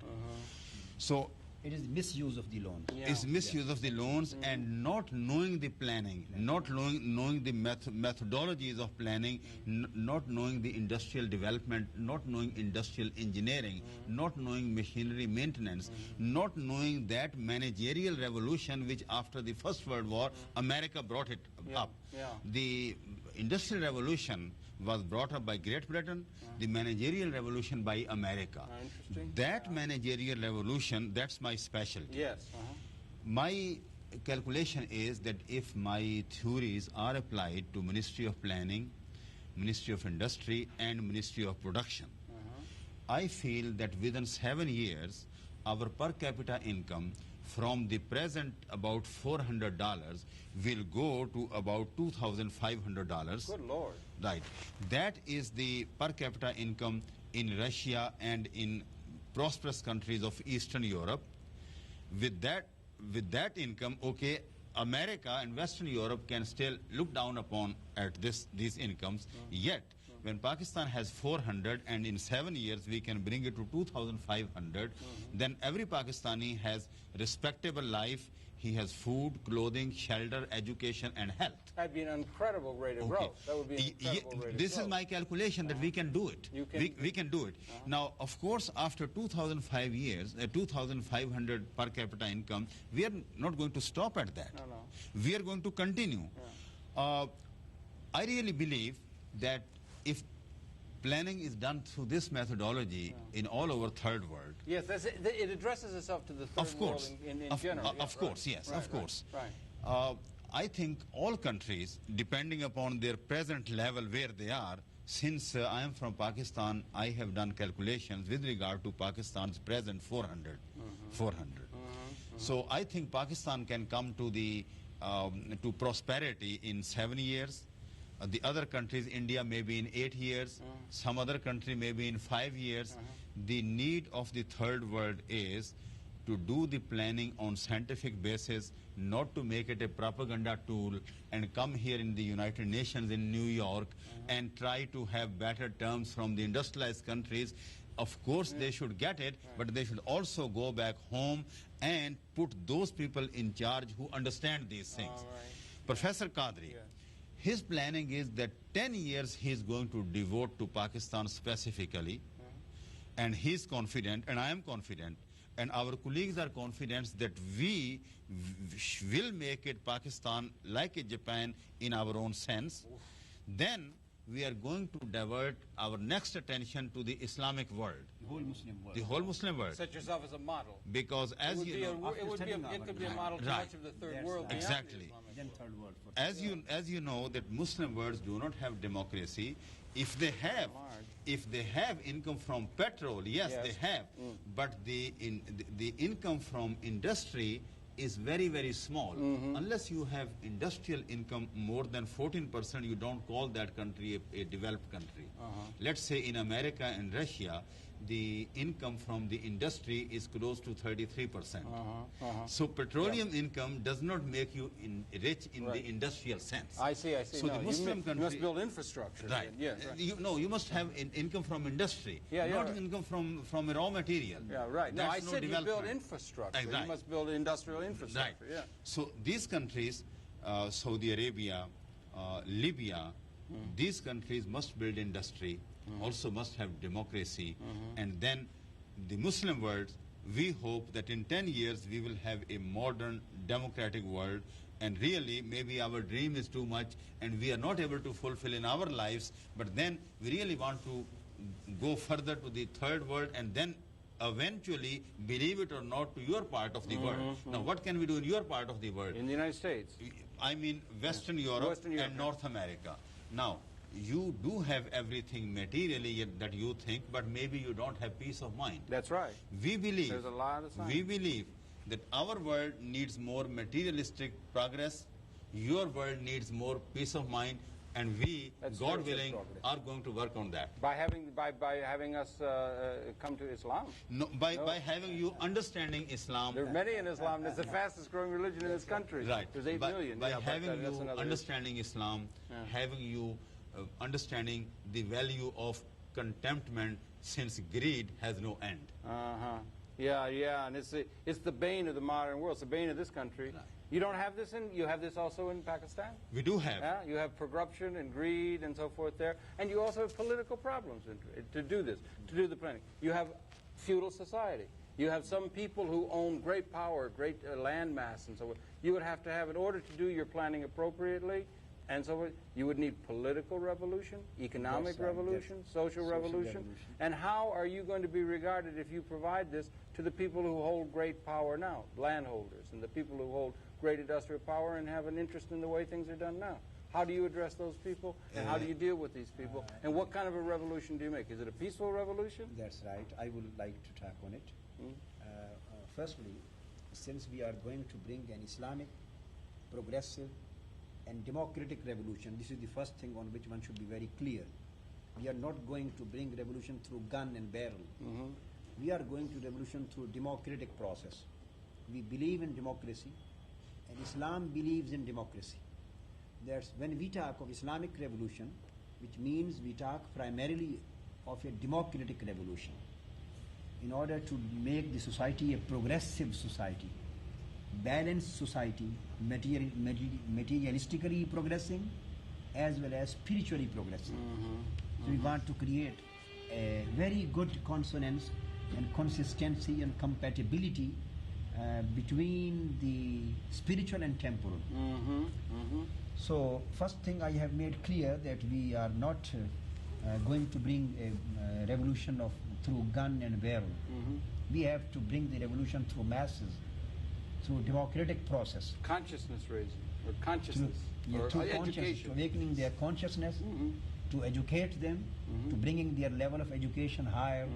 So It is misuse of the loan. Yeah. it's misuse of the loans and not knowing the planning, not knowing the methodologies of planning, not knowing the industrial development, not knowing industrial engineering, not knowing machinery maintenance, not knowing that managerial revolution which after the First World War, America brought it up. Yeah. The industrial revolution was brought up by Great Britain, the managerial revolution by America. Interesting. That managerial revolution, that's my specialty. yes. My calculation is that if my theories are applied to Ministry of Planning, Ministry of Industry and Ministry of Production, I feel that within 7 years, our per capita income from the present about $400 will go to about $2,500. Good Lord. Right. That is the per capita income in Russia and in prosperous countries of Eastern Europe. With that income, okay, America and Western Europe can still look down upon at these incomes. Yet, when Pakistan has 400 and in 7 years we can bring it to 2,500, then every Pakistani has respectable life. He has food, clothing, shelter, education, and health. That'd be an incredible rate of growth. That would be an incredible rate of growth. This is my calculation that we can do it. We can do it. Now, of course, after 2,005 years, 2,500 per capita income, we are not going to stop at that. No. We are going to continue. I really believe that if planning is done through this methodology in all over third world. Yes, it addresses itself to the third world in general. Of course, yes, of course. Right. I think all countries, depending upon their present level where they are, since I am from Pakistan, I have done calculations with regard to Pakistan's present 400. So I think Pakistan can come to the to prosperity in 7 years. The other countries, India maybe in 8 years, some other country maybe in 5 years. The need of the third world is to do the planning on scientific basis, not to make it a propaganda tool and come here in the United Nations in New York and try to have better terms from the industrialized countries. Of course, they should get it, but they should also go back home and put those people in charge who understand these things. Professor Qadri, his planning is that 10 years he is going to devote to Pakistan specifically, and he's confident, and I am confident, and our colleagues are confident that we will make it Pakistan like a Japan in our own sense. Then we are going to divert our next attention to the Islamic world. The whole Muslim world. The whole Muslim world. Set yourself as a model. Because as you know, it could be a model to much of the third world. Exactly. Then third world. As you know that Muslim worlds do not have democracy. If they have income from petrol, yes. They have, but the income from industry is very, very small. Unless you have industrial income more than 14%, you don't call that country a developed country. Let's say in America and Russia, the income from the industry is close to 33%. So petroleum income does not make you rich in the industrial sense. I see. So the Muslim country, you must build infrastructure. Right. Yes. You must have income from industry, not income from raw material. Yeah, right. No, I said you build infrastructure. Right. You must build industrial infrastructure. Right. Yeah. So these countries, Saudi Arabia, Libya, these countries must build industry, also must have democracy, and then the Muslim world, we hope that in 10 years we will have a modern democratic world, and really maybe our dream is too much and we are not able to fulfill in our lives, but then we really want to go further to the third world and then eventually, believe it or not, to your part of the world. Now, what can we do in your part of the world? In the United States. I mean Western Europe and North America. Now, you do have everything materially that you think, but maybe you don't have peace of mind. That's right. We believe, there's a lot of science. We believe that our world needs more materialistic progress, your world needs more peace of mind, and we, God willing, are going to work on that. By having us come to Islam? No, by having you understanding Islam. There are many in Islam. It's the fastest growing religion in this country. Right. There's 8 million. By having you understanding Islam, having you understanding the value of contentment, since greed has no end. Yeah, and it's the bane of the modern world. It's the bane of this country. Right. You don't have this you have this also in Pakistan? We do have. Yeah, you have corruption and greed and so forth there. And you also have political problems to do this, to do the planning. You have feudal society. You have some people who own great power, great land mass and so forth. You would have to have, in order to do your planning appropriately, and so forth, you would need political revolution, economic revolution, social revolution. And how are you going to be regarded if you provide this to the people who hold great power now, landholders, and the people who hold great industrial power and have an interest in the way things are done now? How do you address those people, and how do you deal with these people, and what kind of a revolution do you make? Is it a peaceful revolution? That's right. I would like to talk on it. firstly, since we are going to bring an Islamic, progressive, and democratic revolution, this is the first thing on which one should be very clear. We are not going to bring revolution through gun and barrel. We are going to revolution through democratic process. We believe in democracy, and Islam believes in democracy. That's when we talk of Islamic revolution, which means we talk primarily of a democratic revolution in order to make the society a progressive society, balanced society, materialistically progressing as well as spiritually progressing. So we want to create a very good consonance and consistency and compatibility between the spiritual and temporal. So first thing I have made clear that we are not going to bring a revolution through gun and barrel. We have to bring the revolution through masses, through democratic process. Consciousness raising, or consciousness, or through education. awakening their consciousness, to educate them, to bringing their level of education higher,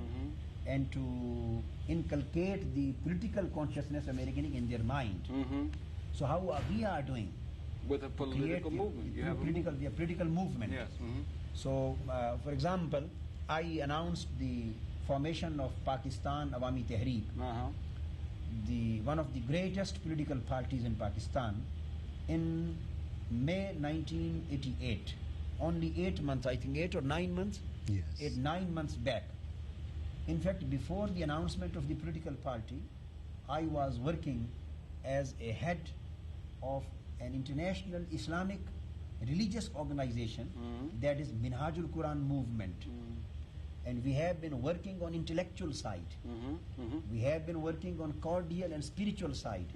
and to inculcate the political consciousness awakening in their mind. So how we are doing? With a political movement. You have a political movement. Yes. So, for example, I announced the formation of Pakistan Awami Tehreek, one of the greatest political parties in Pakistan, in May 1988. Only 8 months, I think 8 or 9 months? Yes. 9 months back. In fact, before the announcement of the political party, I was working as a head of an international Islamic religious organization that is Minhajul Quran movement. And we have been working on intellectual side. We have been working on cordial and spiritual side.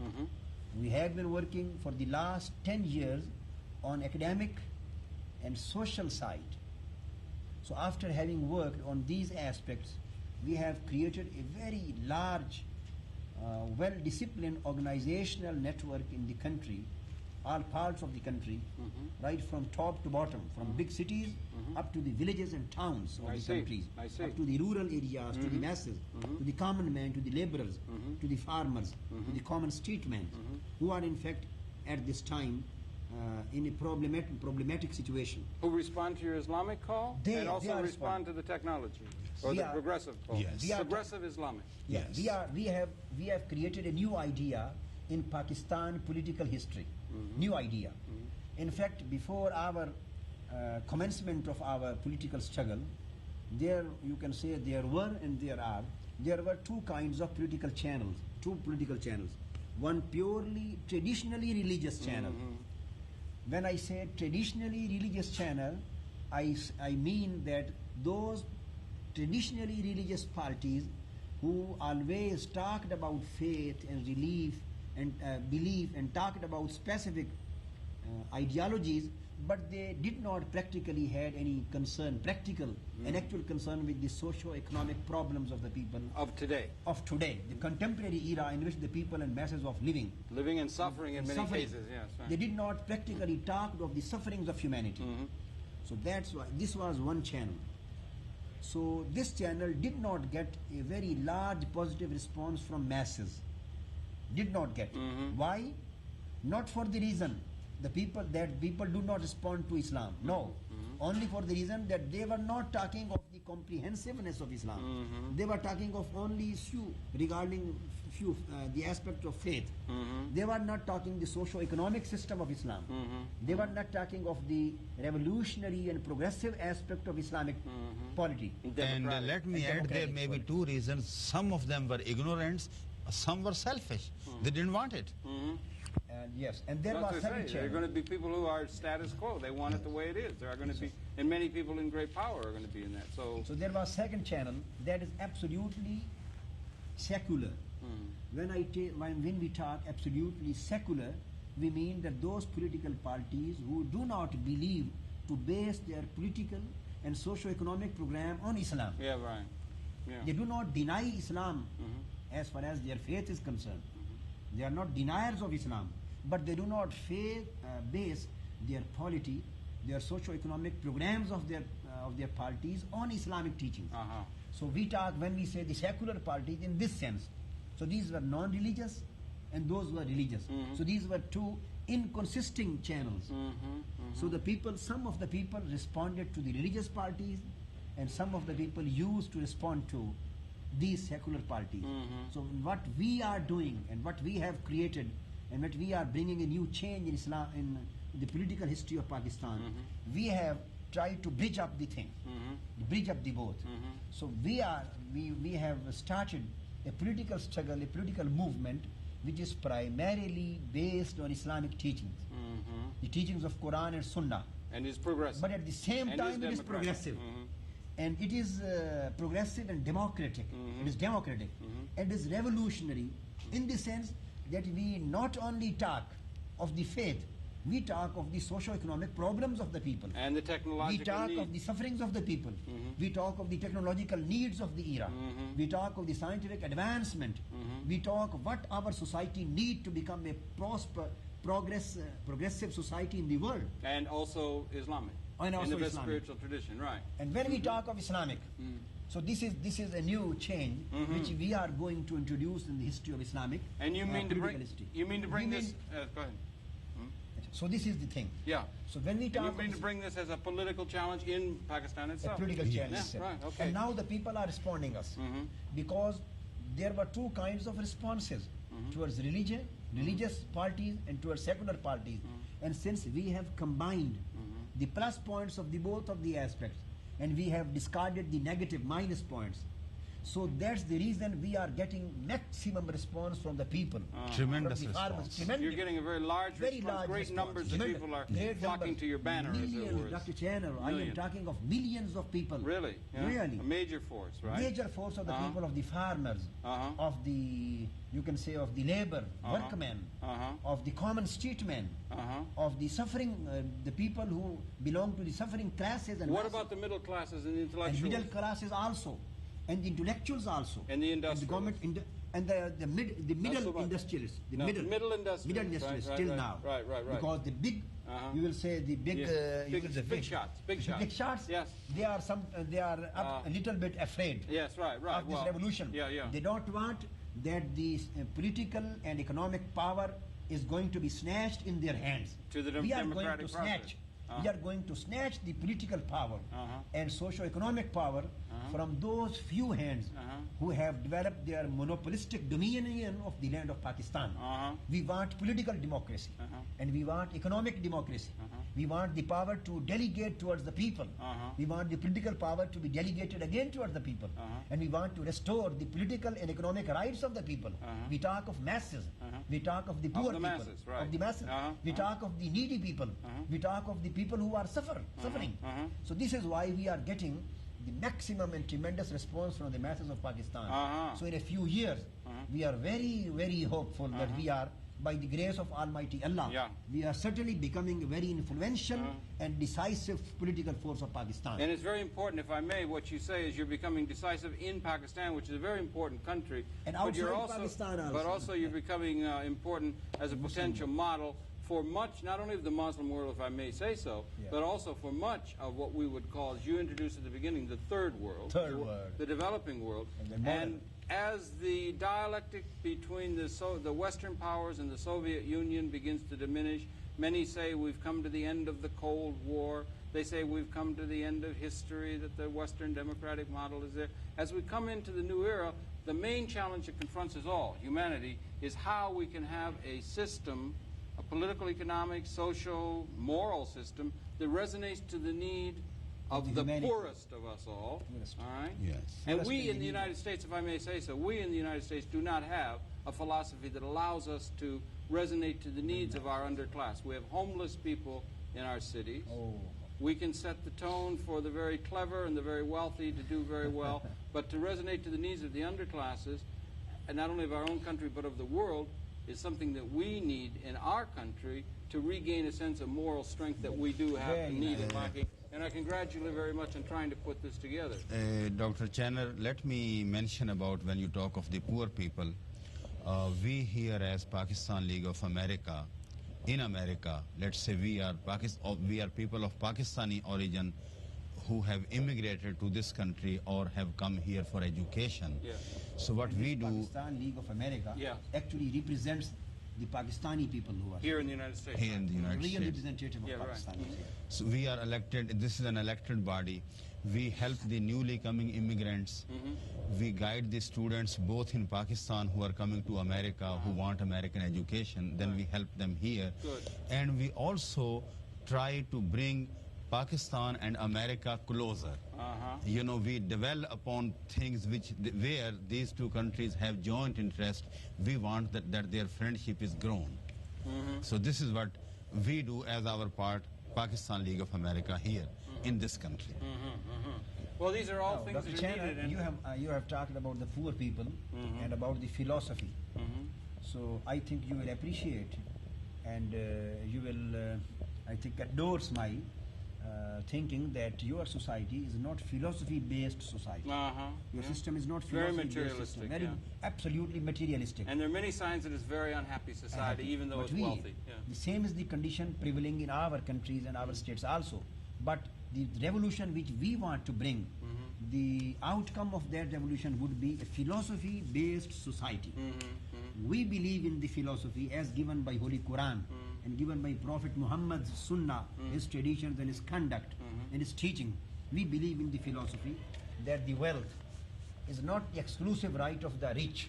We have been working for the last 10 years on academic and social side. So after having worked on these aspects, we have created a very large, well-disciplined organizational network in the country, all parts of the country, right from top to bottom, from big cities up to the villages and towns of the countries, up to the rural areas, to the masses, to the common man, to the laborers, to the farmers, to the common street men, who are in fact at this time in a problematic situation. Who respond to your Islamic call and also respond to the technology or the progressive call. Yes. Progressive Islamic. Yes. We have created a new idea in Pakistan political history. New idea. In fact, before our commencement of our political struggle, there you can say there were and there were two kinds of political channels. One purely traditionally religious channel. When I say traditionally religious channel, I mean that those traditionally religious parties who always talked about faith and belief and talked about specific ideologies, but they did not practically had any concern, practical and actual concern with the socio-economic problems of the people of today, the contemporary era in which the people and masses of living and suffering in many cases. Yes, right. They did not practically talk of the sufferings of humanity. So that's why this was one channel. So this channel did not get a very large positive response from masses. Did not get. Why? Not for the reason that people do not respond to Islam. No. Only for the reason that they were not talking of the comprehensiveness of Islam. They were talking of only regarding the aspect of faith. They were not talking the socio-economic system of Islam. They were not talking of the revolutionary and progressive aspect of Islamic polity. And let me add, there may be two reasons. Some of them were ignorant, some were selfish. They didn't want it. Yes, and there was second channel. There are going to be people who are status quo. They want it the way it is. There are going to be, and many people in great power are going to be in that. So there was second channel that is absolutely secular. When we talk absolutely secular, we mean that those political parties who do not believe to base their political and socio-economic program on Islam. Yeah, right. Yeah. They do not deny Islam as far as their faith is concerned. They are not deniers of Islam, but they do not base their polity, their socio-economic programs of their parties on Islamic teachings. So we talk, when we say the secular parties, in this sense, So these were non-religious and those were religious. So these were two inconsistent channels. So the people, some of the people responded to the religious parties and some of the people used to respond to these secular parties. So what we are doing and what we have created and what we are bringing a new change in Islam, in the political history of Pakistan, we have tried to bridge up the thing, bridge up the both. So we have started a political struggle, a political movement which is primarily based on Islamic teachings, the teachings of Quran and Sunnah. And is progressive. But at the same And time, it is progressive. And it is progressive and democratic. It is democratic. And it is revolutionary in the sense that we not only talk of the faith, we talk of the socio-economic problems of the people. And the technological We talk need. of the sufferings of the people. We talk of the technological needs of the era. We talk of the scientific advancement. We talk of what our society need to become a progressive society in the world. And also Islamic. And also in the best Islamic. spiritual tradition, right. And when we talk of Islamic, so this is a new change which we are going to introduce in the history of Islamic. And you mean to political bring history. you mean to bring We this go ahead. So this is the thing. Yeah. So when we And talk you of mean to bring this as a political challenge in Pakistan a itself? political challenge, Yeah, right, okay. and now the people are responding us because there were two kinds of responses towards religious parties and towards secular parties. And since we have combined the plus points of the both of the aspects and we have discarded the negative minus points, so that's the reason we are getting maximum response from the people. Tremendous from the farmers. response. Tremendous. You're getting a very large response. Great response. numbers of Tremendous. people are Great flocking numbers. to your banner, as it Millions, were. Dr. Channel, I am Million. talking of millions of people. Really? Yeah. Really. A major force, right? Major force of the people, of the farmers, of the, you can say, of the labor, workmen, of the common street men, of the suffering, the people who belong to the suffering classes. And What masses. about the middle classes and the And intellectuals? middle classes also, and the intellectuals also, And the industrialists. government, and the middle so much. industrialists, the No, middle industrialists. middle industrialists Right, till right, now, right. because the big, you will say the big, Yeah. you will say Big shots, big shots. big shots. Yes. They are a little bit afraid. Yes, right. Of this revolution. Yeah. They don't want that the political and economic power is going to be snatched in their hands. To the we are going democratic to process. snatch. We are going to snatch the political power and socio-economic power from those few hands who have developed their monopolistic dominion of the land of Pakistan. We want political democracy and we want economic democracy. We want the power to delegate towards the people. We want the political power to be delegated again towards the people. And we want to restore the political and economic rights of the people. We talk of masses. We talk of the poor people. masses, right. Of the masses. We talk of the needy people. We talk of the people who are suffering. So this is why we are getting the maximum and tremendous response from the masses of Pakistan. So in a few years, we are very, very hopeful that we are, by the grace of Almighty Allah, we are certainly becoming a very influential and decisive political force of Pakistan. And it's very important, if I may, what you say is you're becoming decisive in Pakistan, which is a very important country. And but you're outside Pakistan also. But also you're becoming important as a potential model for much, not only of the Muslim world, if I may say so, but also for much of what we would call, as you introduced at the beginning, the third world. The developing world. And as the dialectic between the Western powers and the Soviet Union begins to diminish, many say we've come to the end of the Cold War. They say we've come to the end of history, that the Western democratic model is there. As we come into the new era, the main challenge that confronts us all, humanity, is how we can have a system, a political, economic, social, moral system that resonates to the need of the poorest of us all. All right? Yes. And we in the United States, if I may say so, we in the United States do not have a philosophy that allows us to resonate to the needs of our underclass. We have homeless people in our cities. We can set the tone for the very clever and the very wealthy to do very well, but to resonate to the needs of the underclasses, and not only of our own country but of the world, is something that we need in our country to regain a sense of moral strength that we do have and need in lacking. And I congratulate you very much on trying to put this together. Dr. Channer, let me mention about when you talk of the poor people. We here as Pakistan League of America, in America, let's say we are people of Pakistani origin who have immigrated to this country or have come here for education. Yeah. So what we do Pakistan League of America Yeah. actually represents the Pakistani people who are Here in the United States. here in the United real States. representative of Yeah, right. Pakistanis. So we are elected, this is an elected body. We help the newly coming immigrants. We guide the students both in Pakistan who are coming to America, who want American education. Then we help them here. Good. And we also try to bring Pakistan and America closer. You know, we dwell upon things where these two countries have joint interest. We want that their friendship is grown. So this is what we do as our part, Pakistan League of America here in this country. Well, these are all Now, things Dr. that are Chan, needed. And you have talked about the poor people and about the philosophy. So I think you will appreciate and you will, I think, endorse my thinking that your society is not philosophy-based society. Your system is not Very philosophy-based materialistic, system. Very yeah. absolutely materialistic. And there are many signs that it's a very unhappy society, even though But it's we- wealthy. Yeah. The same is the condition prevailing in our countries and our states also. But the revolution which we want to bring, the outcome of that revolution would be a philosophy-based society. We believe in the philosophy as given by Holy Quran and given by Prophet Muhammad's Sunnah, his traditions and his conduct and his teaching. We believe in the philosophy that the wealth is not the exclusive right of the rich.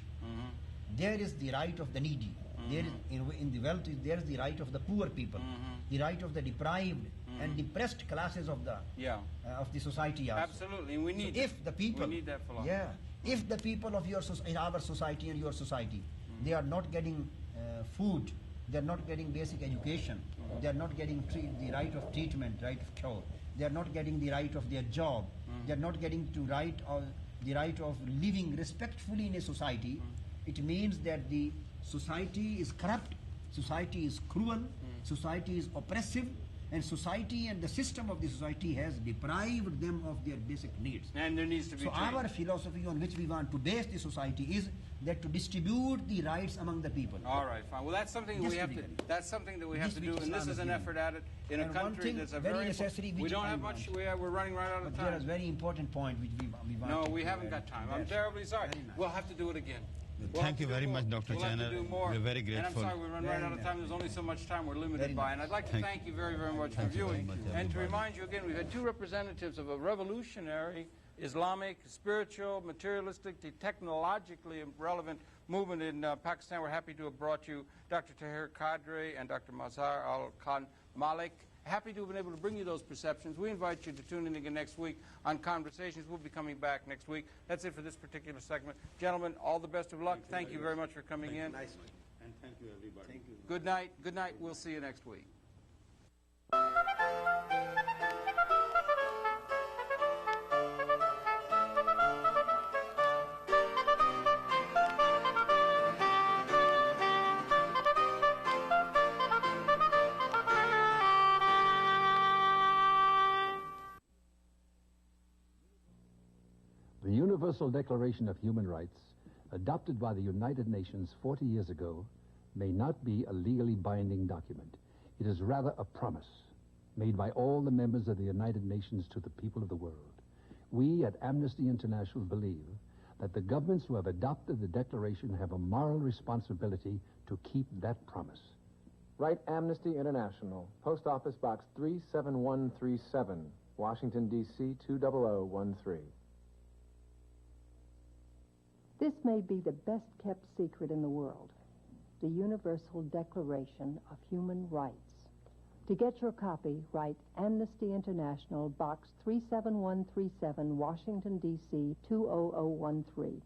There is the right of the needy. There is, in the wealth, there is the right of the poor people, the right of the deprived and depressed classes of the Yeah. of the society also. Absolutely, and we need So if the people, we need that philosophy. yeah, if the people of in our society and your society, they are not getting food, they are not getting basic education, they are not getting the right of treatment, right of cure, they are not getting the right of their job, they are not getting the right of living respectfully in a society. It means that the society is corrupt, society is cruel, society is oppressive, and society and the system of the society has deprived them of their basic needs. And there needs to be So change. our philosophy on which we want to base the society is that to distribute the rights among the people. All right, fine. Well, that's something that we have to. Justifically. That's something that we have This to do, which and this Islam is has an given. effort at it in a And one country thing that's a very very. necessary We which don't I have much. want. We're running right out of But there is time. a very important point which we want No, to we do, haven't and got time. I'm that's terribly sorry. very nice. We'll have to do it again. We'll Thank have to you do very more. much, Dr. We'll have to Channer. do more. We're very And grateful. I'm sorry we run right out of time. There's only so much time we're limited Very by. nice. And I'd like to Thank- thank you very, very much for Thank you very viewing. much, And to everybody. remind you again, we've had two representatives of a revolutionary, Islamic, spiritual, materialistic, to technologically relevant movement in Pakistan. We're happy to have brought you Dr. Tahir Qadri and Dr. Mazhar Al-Khan Malik. Happy to have been able to bring you those perceptions. We invite you to tune in again next week on Conversations. We'll be coming back next week. That's it for this particular segment. Gentlemen, all the best of luck. Thank you very much for coming in. And thank you, everybody. Thank you. Good night. Good night. We'll see you next week. The Universal Declaration of Human Rights, adopted by the United Nations 40 years ago, may not be a legally binding document. It is rather a promise made by all the members of the United Nations to the people of the world. We at Amnesty International believe that the governments who have adopted the Declaration have a moral responsibility to keep that promise. Write Amnesty International, Post Office Box 37137, Washington, D.C. 20013. This may be the best-kept secret in the world, the Universal Declaration of Human Rights. To get your copy, write Amnesty International, Box 37137, Washington, D.C. 20013.